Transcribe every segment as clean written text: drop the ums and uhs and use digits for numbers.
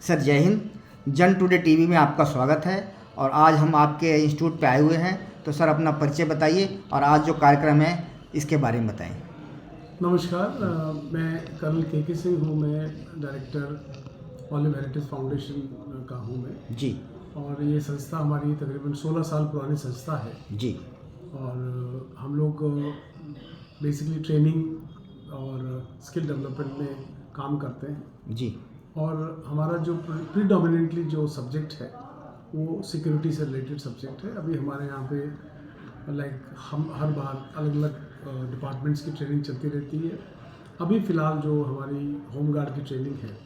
Sir जय हिंद। जन today TV में आपका स्वागत है और आज हम आपके इंस्टीट्यूट पे आए हुए हैं। तो सर अपना परिचय बताइए और आज जो कार्यक्रम है इसके बारे में बताएं। नमस्कार, मैं कर्नल के सिंह हूँ। मैं डायरेक्टर ऑलिव हेरिटेज फाउंडेशन का हूँ मैं जी। और ये संस्था हमारी तकरीबन 16 साल पुरानी संस्था है जी। और हम लोग बेसिकली ट्रेनिंग और स्किल डेवलपमेंट में काम करते हैं। जी। और हमारा जो प्रीडोमिनेंटली जो सब्जेक्ट है वो सिक्योरिटी से रिलेटेड सब्जेक्ट है। अभी हमारे यहाँ पे हम हर बार अलग अलग डिपार्टमेंट्स की ट्रेनिंग चलती रहती है। अभी फ़िलहाल जो हमारी होम गार्ड की ट्रेनिंग है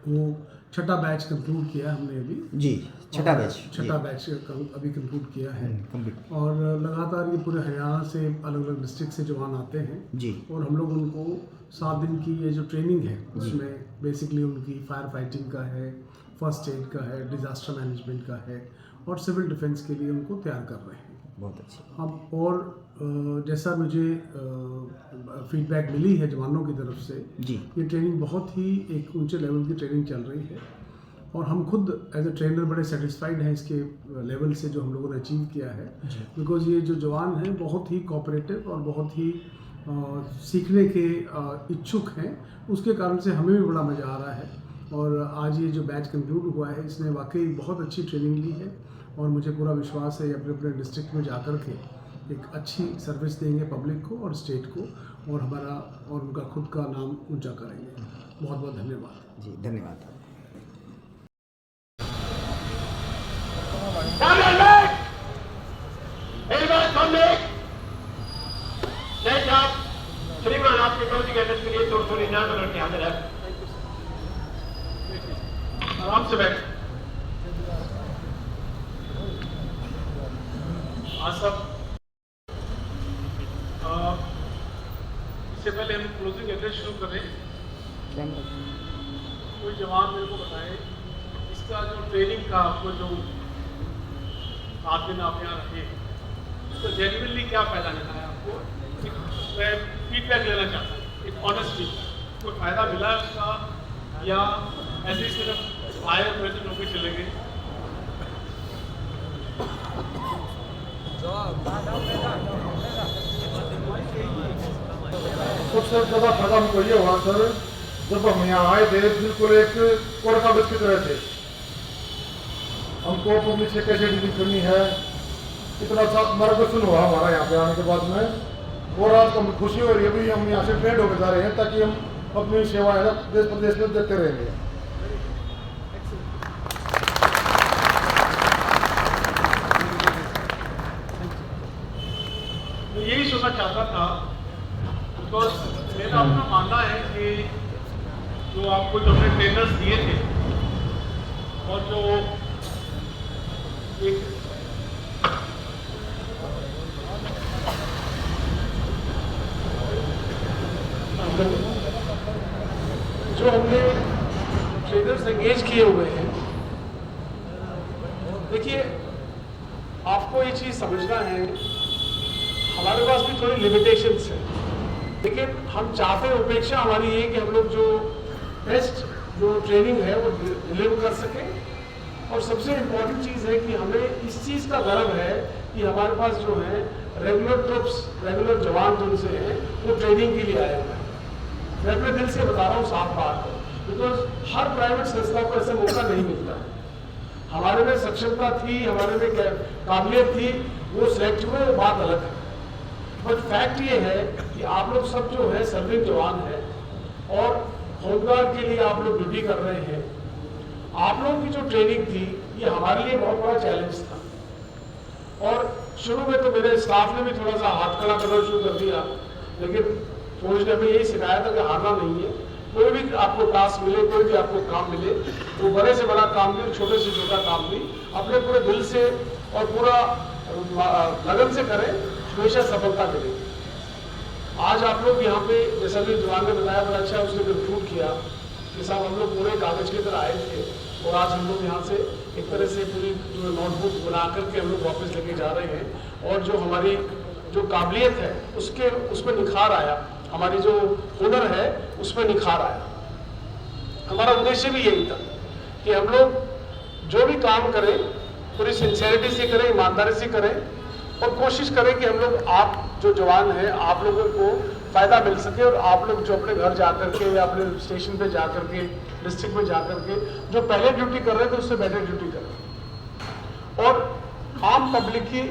वो छठा बैच कंक्लूड किया हमने अभी। जी, छठा बैच अभी कंक्लूड किया है कंप्लीट। और लगातार ये पूरे हरियाणा से अलग अलग डिस्ट्रिक्ट से जवान आते हैं जी। और हम लोग उनको 7 दिन की ये जो ट्रेनिंग है उसमें बेसिकली उनकी फायर फाइटिंग का है, फर्स्ट एड का है, डिज़ास्टर मैनेजमेंट का है और सिविल डिफेंस के लिए उनको तैयार कर रहे हैं। बहुत अच्छी। अब और जैसा मुझे फीडबैक मिली है जवानों की तरफ से, जी। ये ट्रेनिंग बहुत ही एक ऊंचे लेवल की ट्रेनिंग चल रही है और हम खुद एज ए ट्रेनर बड़े सेटिस्फाइड हैं इसके लेवल से जो हम लोगों ने अचीव किया है। बिकॉज ये जो जवान हैं बहुत ही कोऑपरेटिव और बहुत ही सीखने के इच्छुक हैं। उसके कारण से हमें भी बड़ा मज़ा आ रहा है और आज ये जो बैच कंक्लूड हुआ है इसने वाकई बहुत अच्छी ट्रेनिंग ली है और मुझे पूरा विश्वास है ये अपने अपने डिस्ट्रिक्ट में जा कर के एक अच्छी सर्विस देंगे पब्लिक को और स्टेट को और हमारा और उनका खुद का नाम ऊंचा करेंगे। बहुत बहुत धन्यवाद। जी, धन्यवाद। श्रीमान आपके क्लोजिंग एड्रेस के लिए थोड़ी ध्यान में रखिए। हाजिर है, आराम से बैठ। आज सब इससे पहले हम क्लोजिंग एड्रेस शुरू करें। कोई जवान मेरे को बताए इसका जो ट्रेनिंग का आपको जो 7 दिन आप यहाँ रहे उसका जेन्युइनली क्या फायदा मिला है आपको? मैं फीडबैक लेना चाहता हूँ, एक ऑनेस्ट फीडबैक। कोई फायदा मिला है उसका या ऐसे ही सिर्फ आए प्रेजेंट होकर चले गए? सबसे ज़्यादा फायदा हमको ये हुआ सर, जब हम यहाँ आए थे बिल्कुल एक कोर कागज की तरह थे। हमको पब्लिक से कैसे डीलिंग करनी है इतना सा मार्गदर्शन हुआ हमारा यहाँ पे आने के बाद में। और आज हमको खुशी हो रही है भी हम यहाँ से ट्रेंड होकर जा रहे हैं ताकि हम अपनी सेवाएं देश प्रदेश में देते रहेंगे। यही सुनना चाहता था बिकॉज मेरा अपना मानना है कि जो आपको जो हमने ट्रेनर्स दिए थे और जो एक जो हमने ट्रेनर्स एंगेज किए हुए हैं, देखिए आपको ये चीज़ समझना है हमारे पास भी थोड़ी लिमिटेशंस है, लेकिन हम चाहते हैं उपेक्षा हमारी ये कि हम लोग जो बेस्ट जो ट्रेनिंग है वो डिलीवर कर सकें। और सबसे इम्पोर्टेंट चीज़ है कि हमें इस चीज़ का गर्व है कि हमारे पास जो है रेगुलर ट्रुप्स, रेगुलर जवान जो से हैं वो ट्रेनिंग के लिए आए हुए हैं। मैं अपने दिल से बता रहा हूँ साफ बात, बिकॉज हर प्राइवेट संस्था को ऐसा मौका नहीं मिलता है। हमारे में सक्षमता थी, हमारे में काबिलियत थी, वो सिलेक्ट हुए, वो बात अलग है। बट फैक्ट ये है कि आप लोग सब जो है सर्विंग जवान है और होमगार्ड के लिए आप लोग ड्यूटी कर रहे हैं। आप लोगों की जो ट्रेनिंग थी ये हमारे लिए बहुत बड़ा चैलेंज था और शुरू में तो मेरे स्टाफ ने भी थोड़ा सा हाथ खड़ा करना शुरू कर दिया, लेकिन फौज ने हमें यही सिखाया था कि हारना नहीं है। कोई भी आपको टास्क मिले, कोई भी आपको काम मिले, वो बड़े से बड़ा काम भी, छोटे से छोटा काम भी अपने पूरे दिल से और पूरा लगन से करें, हमेशा सफलता मिलेगी। आज आप लोग यहाँ पे जैसा भी जवान ने बताया बड़ा अच्छा उसने कंक्लूड किया कि साहब हम लोग पूरे कागज की तरह आए थे और आज हम लोग यहाँ से एक तरह से पूरी जो नोटबुक बना करके हम लोग वापस लेके जा रहे हैं और जो हमारी जो काबिलियत है उसमें निखार आया, हमारी जो हुनर है उसमें निखार आया। हमारा उद्देश्य भी यही था कि हम लोग जो भी काम करें पूरी सिंसेरिटी से करें, ईमानदारी से करें और कोशिश करें कि हम लोग, आप जो जवान हैं, आप लोगों को फ़ायदा मिल सके और आप लोग जो अपने घर जा करके या अपने स्टेशन पे जा करके, डिस्ट्रिक्ट में जा करके जो पहले ड्यूटी कर रहे थे उससे बेटर ड्यूटी करें और आम पब्लिक की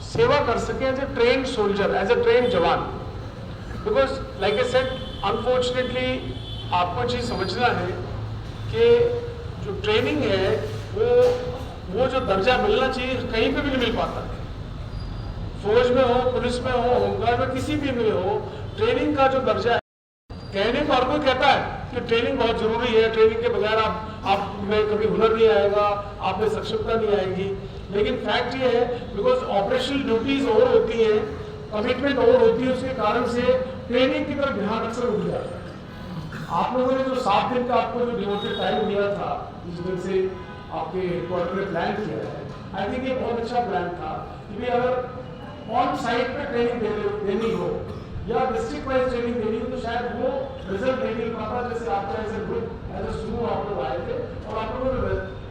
सेवा कर सके as a trained soldier, as a trained jawan. Because like I said, unfortunately आपको चीज़ समझना है कि जो ट्रेनिंग है वो जो दर्जा मिलना चाहिए कहीं पे भी नहीं मिल पाता है। फौज में हो, पुलिस में हो, होमगार्ड में, किसी भी में हो, ट्रेनिंग का जो दर्जा है, कहने को हर कोई कहता है कि ट्रेनिंग बहुत जरूरी है, ट्रेनिंग के बगैर आप में कभी हुनर नहीं आएगा, आप में सक्षमता नहीं आएगी। लेकिन फैक्ट ये है, बिकॉज ऑपरेशनल ड्यूटीज और होती है, कमिटमेंट और होती है, उसके कारण से ट्रेनिंग की तरफ ध्यान अक्सर उठ जाता है। आप लोगों ने जो 7 दिन का आपको जो डिवोटेड टाइम दिया था, जिस दिन से आपके हेडक्वार्टर में प्लान किया है, आई थिंक ये बहुत अच्छा प्लान था कि अगर ऑन साइट पे ट्रेनिंग देनी हो या डिस्ट्रिक्ट वाइज ट्रेनिंग देनी हो तो शायद वो रिजल्ट नहीं मिल पाता। जैसे आपका as a group, as a समूह आप लोग आए थे और आप लोगों ने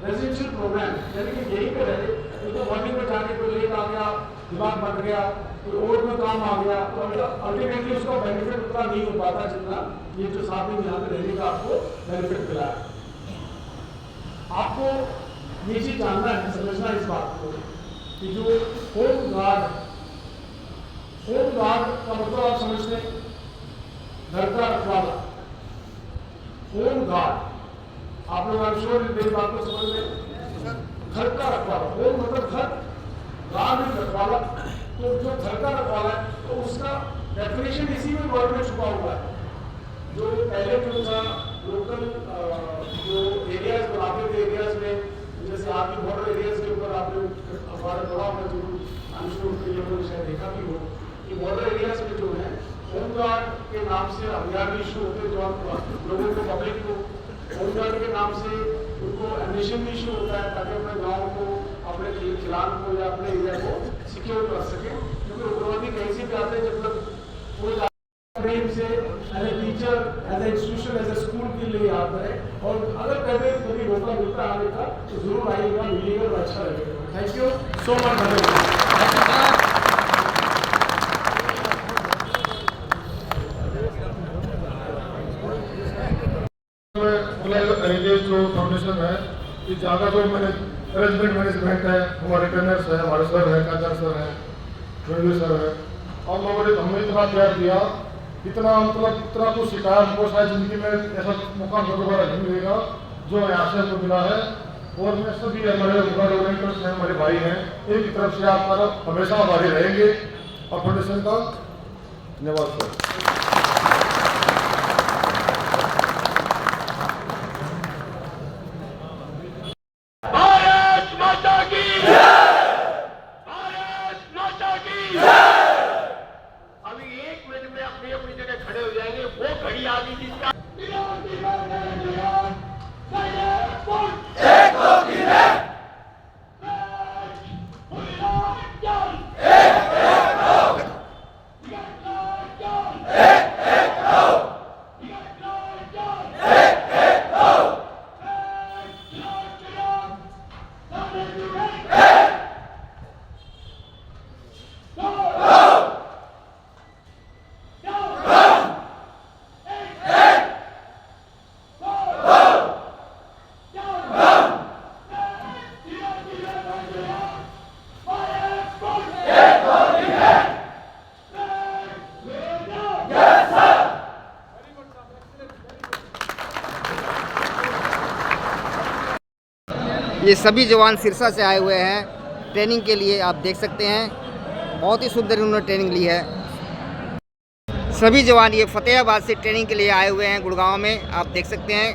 रेजिडेंशियल प्रोग्राम यानी कि यहीं पे रहे, तो मॉर्निंग में जाके कोई लेट आ गया, दिमाग बन गया, कोई और में काम आ गया, तो अल्टीमेटली उसका बेनिफिट उतना नहीं हो पाता जितना ये जो 7 दिन यहाँ पे रहने का आपको बेनिफिट मिला है। आपको ये चीज जानना है, समझना इस बात को कि जो होम गार्ड का मतलब आप समझते हैं घर का रखवाला। होम गार्ड आप लोग आई श्योर मेरी बात को समझ रहे। घर का रखवाला, होम मतलब घर, गार्ड में रखवाला, तो जो घर का रखवाला है तो उसका डेफिनेशन इसी में वर्ड में छुपा हुआ है। जो पहले जो था लोकल जो एरियाज बनाते थे, एरियाज में जैसे आपकी बॉर्डर एरियाज के ऊपर आपने अखबार पढ़ा होगा, जरूर लोगों शायद देखा भी हो कि बॉर्डर एरियाज में जो है होम गार्ड के नाम से अभियान इशू होते, जो लोगों को, पब्लिक को होम गार्ड के नाम से उनको एडमिशन इशू होता है ताकि अपने गाँव को, अपने खिलान को या अपने एरिया को सिक्योर कर सके। क्योंकि उग्रवादी कहीं से भी आते हैं, जब तक कोई प्रेम से as a teacher, as a institution, as a school के लिए आता है और अगर कभी मौका मिलता है आने का तो जरूर आइएगा, मिलिएगा और अच्छा लगेगा। Thank you so much. जो फाउंडेशन है, इस जगह जो मैनेजमेंट है, हमारे ट्रेनर्स है, हमारे सर है, काजर सर है, रवि सर है, और लोगों ने हमें इतना प्यार दिया, इतना मतलब इतना कुछ सिखाया हमको, शायद जिंदगी में ऐसा मौका दोबारा नहीं मिलेगा जो यहाँ से हमको मिला है। और मैं सभी हमारे वॉलंटियर्स हैं, हमारे भाई हैं, एक तरफ से आप हमेशा हमारे रहेंगे और फाउंडेशन का धन्यवाद सर। ये सभी जवान सिरसा से आए हुए हैं ट्रेनिंग के लिए, आप देख सकते हैं बहुत ही सुंदर उन्होंने ट्रेनिंग ली है। सभी जवान ये फतेहाबाद से ट्रेनिंग के लिए आए हुए हैं गुड़गांव में, आप देख सकते हैं।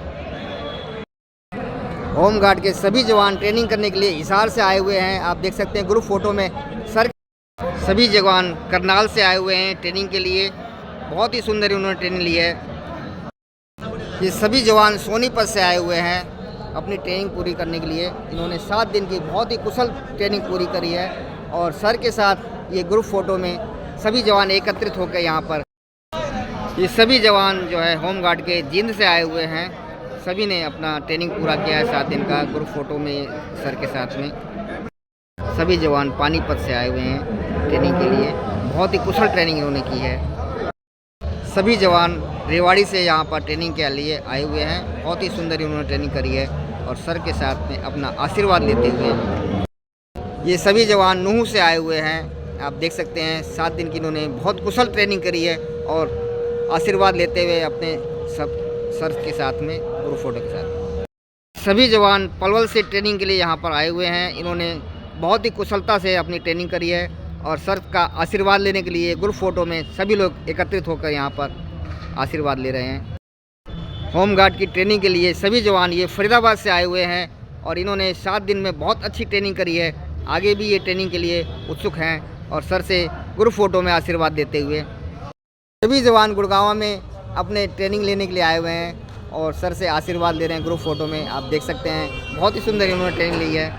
होम गार्ड के सभी जवान ट्रेनिंग करने के लिए हिसार से आए हुए हैं, आप देख सकते हैं ग्रुप फोटो में सर। सभी जवान करनाल से आए हुए हैं ट्रेनिंग के लिए, बहुत ही सुंदर उन्होंने ट्रेनिंग ली है। ये सभी जवान सोनीपत से आए हुए हैं अपनी ट्रेनिंग पूरी करने के लिए। इन्होंने 7 दिन की बहुत ही कुशल ट्रेनिंग पूरी करी है और सर के साथ ये ग्रुप फोटो में सभी जवान एकत्रित होकर यहाँ पर, ये सभी जवान जो है होम गार्ड के जींद से आए हुए हैं, सभी ने अपना ट्रेनिंग पूरा किया है 7 दिन का ग्रुप फोटो में सर के साथ में। सभी जवान पानीपत से आए हुए हैं ट्रेनिंग के लिए। बहुत ही कुशल ट्रेनिंग इन्होंने की है। सभी जवान रेवाड़ी से यहाँ पर ट्रेनिंग के लिए आए हुए हैं। बहुत ही सुंदर इन्होंने ट्रेनिंग करी है और सर के साथ में अपना आशीर्वाद लेते हुए। ये सभी जवान नूह से आए हुए हैं। आप देख सकते हैं 7 दिन की इन्होंने बहुत कुशल ट्रेनिंग करी है और आशीर्वाद लेते हुए अपने सब सर के साथ में ग्रुप फोटो के साथ। सभी जवान पलवल से ट्रेनिंग के लिए यहाँ पर आए हुए हैं। इन्होंने बहुत ही कुशलता से अपनी ट्रेनिंग करी है और सर का आशीर्वाद लेने के लिए ग्रुप फोटो में सभी लोग एकत्रित होकर यहाँ पर आशीर्वाद ले रहे हैं। होमगार्ड की ट्रेनिंग के लिए सभी जवान ये फरीदाबाद से आए हुए हैं और इन्होंने 7 दिन में बहुत अच्छी ट्रेनिंग करी है। आगे भी ये ट्रेनिंग के लिए उत्सुक हैं और सर से ग्रुप फोटो में आशीर्वाद देते हुए। सभी जवान गुड़गांव में अपने ट्रेनिंग लेने के लिए आए हुए हैं और सर से आशीर्वाद ले रहे हैं ग्रुप फोटो में। आप देख सकते हैं बहुत ही सुंदर इन्होंने ट्रेनिंग ली है।